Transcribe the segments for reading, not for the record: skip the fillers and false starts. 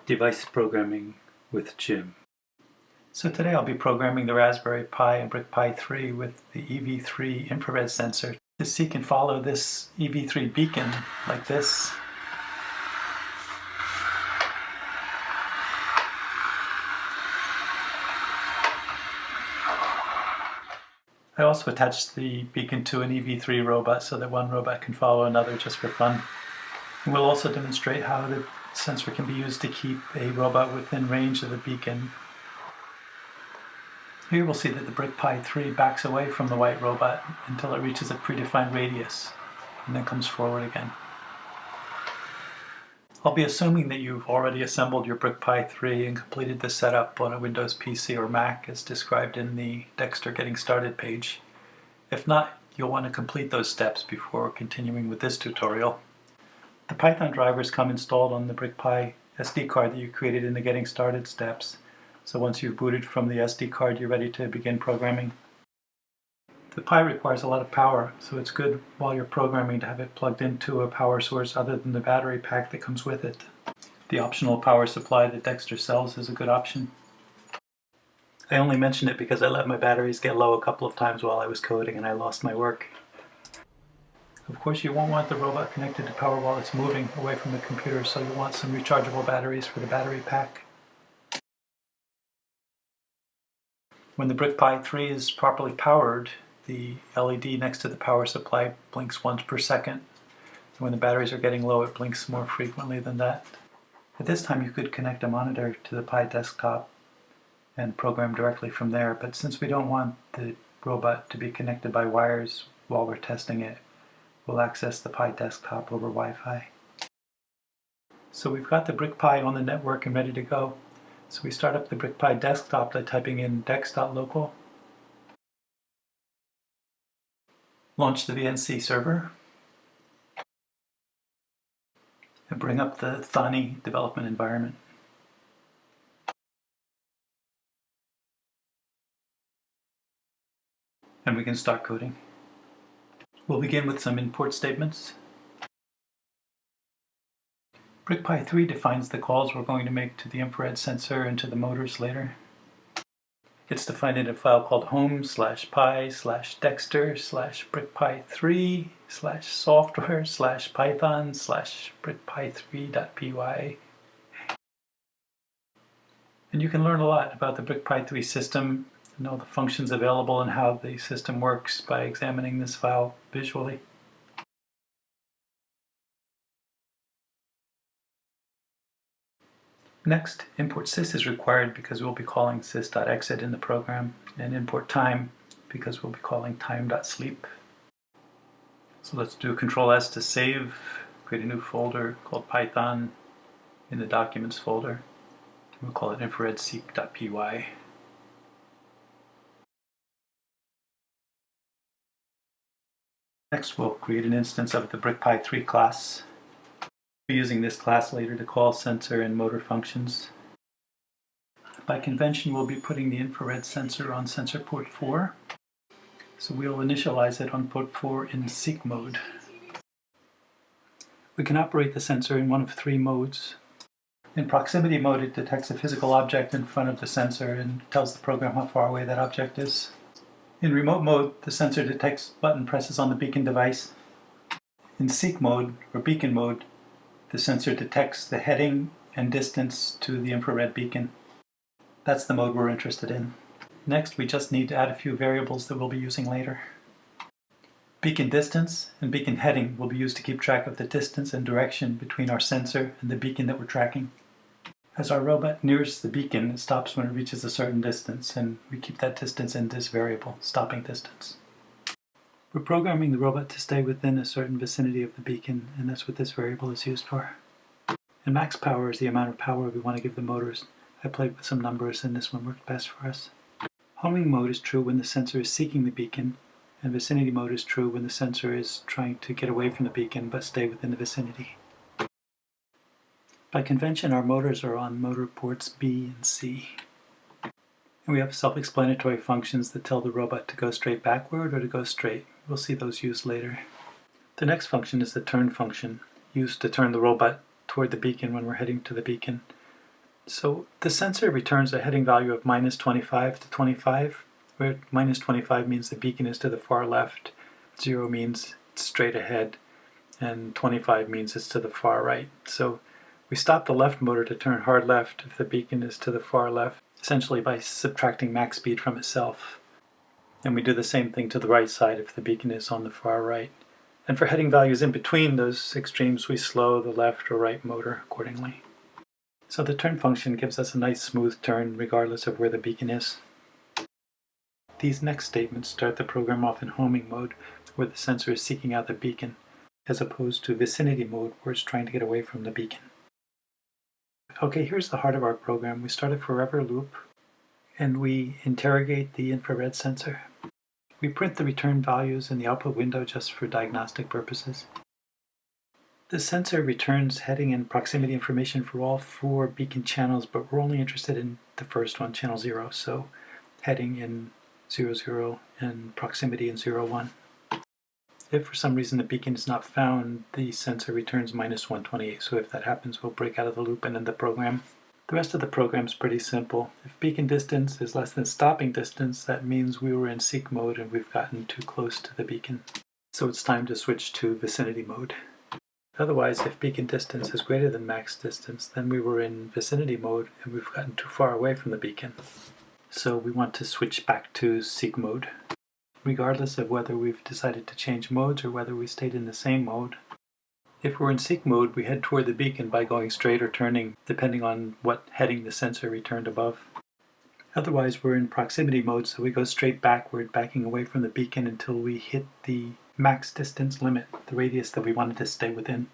Device programming with Jim. So today I'll be programming the Raspberry Pi and BrickPi3 with the EV3 Infrared Sensor to seek and follow this EV3 beacon like this. I also attached the beacon to an EV3 robot so that one robot can follow another just for fun. And we'll also demonstrate how the sensor can be used to keep a robot within range of the beacon. Here we'll see that the BrickPi3 backs away from the white robot until it reaches a predefined radius and then comes forward again. I'll be assuming that you've already assembled your BrickPi3 and completed the setup on a Windows PC or Mac as described in the Dexter Getting Started page. If not, you'll want to complete those steps before continuing with this tutorial. The Python drivers come installed on the BrickPi SD card that you created in the Getting Started steps. So once you've booted from the SD card, you're ready to begin programming. The Pi requires a lot of power, so it's good while you're programming to have it plugged into a power source other than the battery pack that comes with it. The optional power supply that Dexter sells is a good option. I only mention it because I let my batteries get low a couple of times while I was coding and I lost my work. Of course, you won't want the robot connected to power while it's moving away from the computer, so you'll want some rechargeable batteries for the battery pack. When the BrickPi3 is properly powered, the LED next to the power supply blinks once per second. And when the batteries are getting low, it blinks more frequently than that. At this time, you could connect a monitor to the Pi desktop and program directly from there, but since we don't want the robot to be connected by wires while we're testing it, we'll access the Pi desktop over Wi-Fi. So we've got the BrickPi on the network and ready to go. So we start up the BrickPi desktop by typing in dex.local. Launch the VNC server. And bring up the Thani development environment. And we can start coding. We'll begin with some import statements. BrickPi3 defines the calls we're going to make to the infrared sensor and to the motors later. It's defined in a file called home/pi/dexter/brickpi3/software/python/brickpi3.py. And you can learn a lot about the BrickPi3 system and all the functions available and how the system works by examining this file visually. Next, import sys is required because we'll be calling sys.exit in the program, and import time because we'll be calling time.sleep. So let's do Control-S to save, create a new folder called Python in the Documents folder. We'll call it infraredseek.py. Next, we'll create an instance of the BrickPi3 class. We'll be using this class later to call sensor and motor functions. By convention, we'll be putting the infrared sensor on sensor port 4. So we'll initialize it on port 4 in seek mode. We can operate the sensor in one of three modes. In proximity mode, it detects a physical object in front of the sensor and tells the program how far away that object is. In remote mode, the sensor detects button presses on the beacon device. In seek mode, or beacon mode, the sensor detects the heading and distance to the infrared beacon. That's the mode we're interested in. Next, we just need to add a few variables that we'll be using later. Beacon distance and beacon heading will be used to keep track of the distance and direction between our sensor and the beacon that we're tracking. As our robot nears the beacon, it stops when it reaches a certain distance, and we keep that distance in this variable, stopping distance. We're programming the robot to stay within a certain vicinity of the beacon, and that's what this variable is used for. And max power is the amount of power we want to give the motors. I played with some numbers, and this one worked best for us. Homing mode is true when the sensor is seeking the beacon, and vicinity mode is true when the sensor is trying to get away from the beacon but stay within the vicinity. By convention, our motors are on motor ports B and C. And we have self-explanatory functions that tell the robot to go straight backward or to go straight. We'll see those used later. The next function is the turn function, used to turn the robot toward the beacon when we're heading to the beacon. So the sensor returns a heading value of minus 25 to 25, where minus 25 means the beacon is to the far left, 0 means it's straight ahead, and 25 means it's to the far right. So we stop the left motor to turn hard left if the beacon is to the far left, essentially by subtracting max speed from itself. And we do the same thing to the right side if the beacon is on the far right. And for heading values in between those extremes, we slow the left or right motor accordingly. So the turn function gives us a nice smooth turn regardless of where the beacon is. These next statements start the program off in homing mode, where the sensor is seeking out the beacon, as opposed to vicinity mode, where it's trying to get away from the beacon. Okay, here's the heart of our program. We start a forever loop, and we interrogate the infrared sensor. We print the return values in the output window just for diagnostic purposes. The sensor returns heading and proximity information for all 4 beacon channels, but we're only interested in the first one, channel 0, so heading in 0, 0 and proximity in 0, 1. If for some reason the beacon is not found, the sensor returns minus 128, so if that happens, we'll break out of the loop and end the program. The rest of the program is pretty simple. If beacon distance is less than stopping distance, that means we were in seek mode and we've gotten too close to the beacon. So it's time to switch to vicinity mode. Otherwise, if beacon distance is greater than max distance, then we were in vicinity mode and we've gotten too far away from the beacon. So we want to switch back to seek mode. Regardless of whether we've decided to change modes or whether we stayed in the same mode. If we're in seek mode, we head toward the beacon by going straight or turning, depending on what heading the sensor returned above. Otherwise, we're in proximity mode, so we go straight backward, backing away from the beacon until we hit the max distance limit, the radius that we wanted to stay within.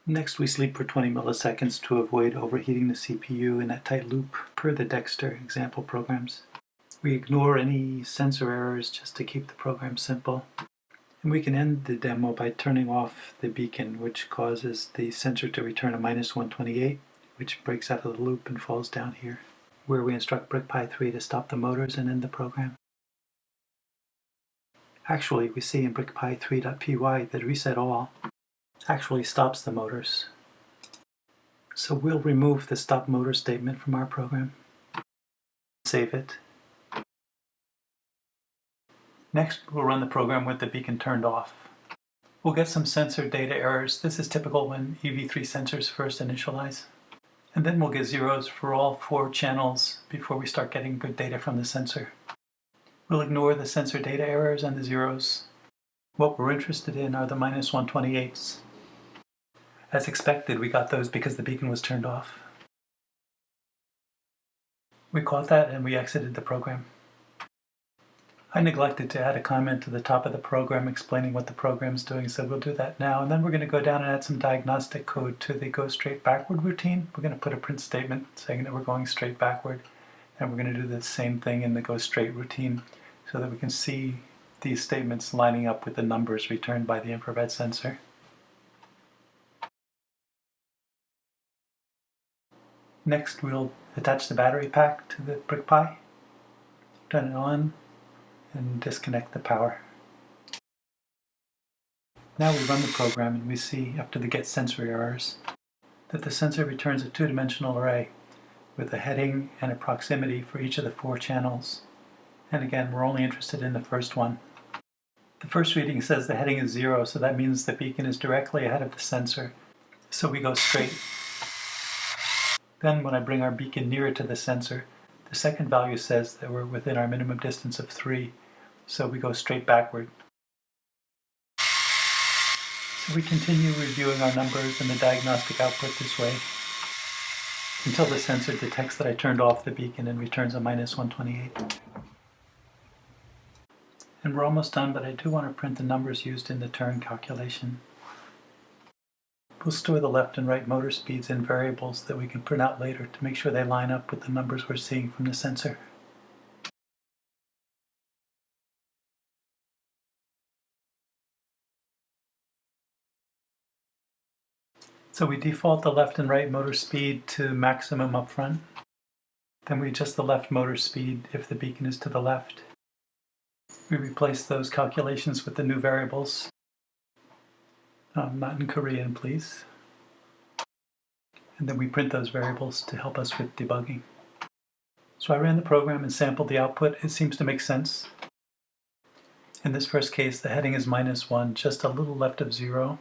Next, we sleep for 20 milliseconds to avoid overheating the CPU in that tight loop, per the Dexter example programs. We ignore any sensor errors just to keep the program simple. And we can end the demo by turning off the beacon, which causes the sensor to return a minus 128, which breaks out of the loop and falls down here, where we instruct BrickPi3 to stop the motors and end the program. Actually, we see in BrickPi3.py that reset all actually stops the motors. So we'll remove the stop motor statement from our program. Save it. Next, we'll run the program with the beacon turned off. We'll get some sensor data errors. This is typical when EV3 sensors first initialize. And then we'll get zeros for all 4 channels before we start getting good data from the sensor. We'll ignore the sensor data errors and the zeros. What we're interested in are the minus 128s. As expected, we got those because the beacon was turned off. We caught that and we exited the program. I neglected to add a comment to the top of the program explaining what the program's doing, so we'll do that now. And then we're going to go down and add some diagnostic code to the go straight backward routine. We're going to put a print statement saying that we're going straight backward. And we're going to do the same thing in the go straight routine so that we can see these statements lining up with the numbers returned by the infrared sensor. Next, we'll attach the battery pack to the BrickPi, turn it on, and disconnect the power. Now we run the program and we see, after the get sensor errors, that the sensor returns a 2-dimensional array with a heading and a proximity for each of the 4 channels. And again, we're only interested in the first one. The first reading says the heading is 0, so that means the beacon is directly ahead of the sensor. So we go straight. Then when I bring our beacon nearer to the sensor, the second value says that we're within our minimum distance of 3, so we go straight backward. So we continue reviewing our numbers and the diagnostic output this way until the sensor detects that I turned off the beacon and returns a minus 128. And we're almost done, but I do want to print the numbers used in the turn calculation. We'll store the left and right motor speeds in variables that we can print out later to make sure they line up with the numbers we're seeing from the sensor. So we default the left and right motor speed to maximum up front. Then we adjust the left motor speed if the beacon is to the left. We replace those calculations with the new variables. Not in Korean, please. And then we print those variables to help us with debugging. So I ran the program and sampled the output. It seems to make sense. In this first case, the heading is -1, just a little left of 0.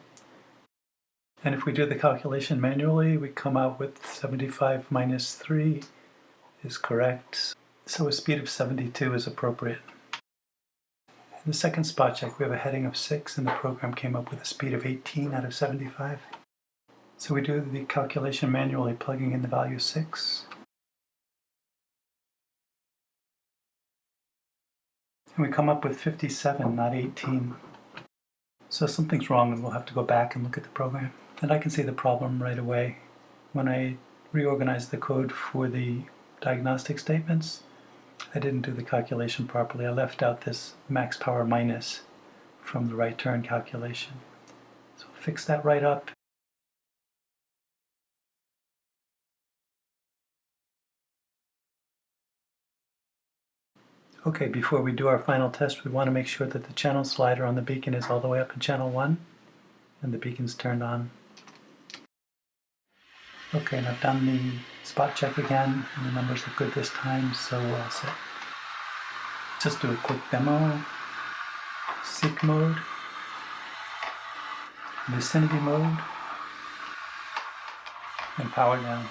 And if we do the calculation manually, we come out with 75 minus 3 is correct. So a speed of 72 is appropriate. In the second spot check, we have a heading of 6, and the program came up with a speed of 18 out of 75. So we do the calculation manually, plugging in the value 6. And we come up with 57, not 18. So something's wrong, and we'll have to go back and look at the program. And I can see the problem right away. When I reorganized the code for the diagnostic statements, I didn't do the calculation properly. I left out this max power minus from the right turn calculation. So fix that right up. Okay, before we do our final test, we want to make sure that the channel slider on the beacon is all the way up in channel 1 and the beacon's turned on. Okay, and I've done the spot check again, and the numbers look good this time, so we're all set. Just do a quick demo. Seek mode, vicinity mode, and power down.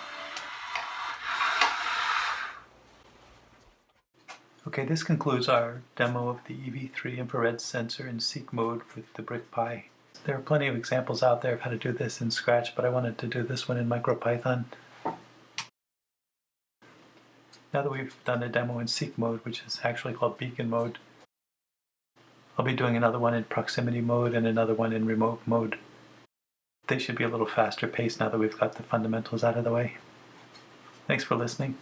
Okay, this concludes our demo of the EV3 Infrared Sensor in Seek mode with the BrickPi. There are plenty of examples out there of how to do this in Scratch, but I wanted to do this one in MicroPython. Now that we've done a demo in Seek mode, which is actually called Beacon mode, I'll be doing another one in proximity mode and another one in remote mode. They should be a little faster paced now that we've got the fundamentals out of the way. Thanks for listening.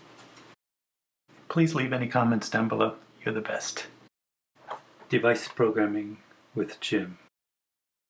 Please leave any comments down below. You're the best. Device programming with Jim.